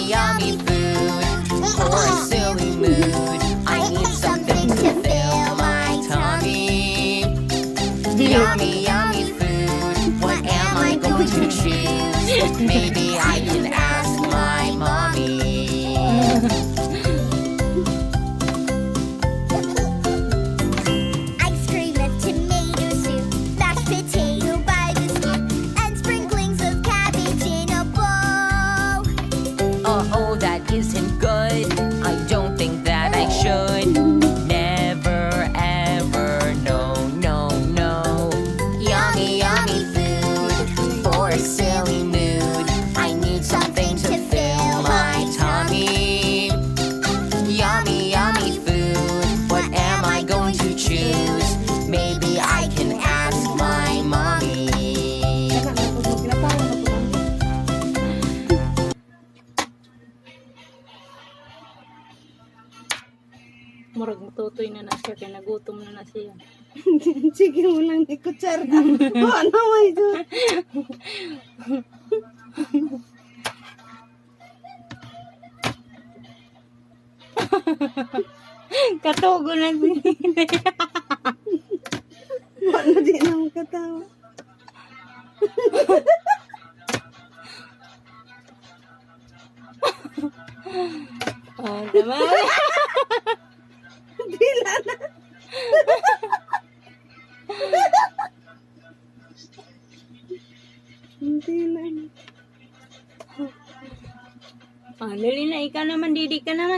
yummy food for a silly mood. I need something to fill my tummy. Yummy, yummy food. What am I going to choose? Maybe I can ask my mommy. Ice cream with tomato soup, mashed potato by the scoop, and sprinklings of cabbage in a bowl. Oh, that isn't good. I don't think that I should. Never, ever, no, no, no. Yummy, yummy food for a silly mood. I need something to fill my tummy. Yummy, yummy food. What am I going to choose? Maybe I can ask my mommy. Murag mututoy na siya, kaya nagutom na siya. Sige mo lang ni kutsara. Ano may doon? Katugo na siya. Ano din ang katawa? Oh, tama. Dila na. Dila na. Ah, dali na, ikaw naman, Didi ka naman.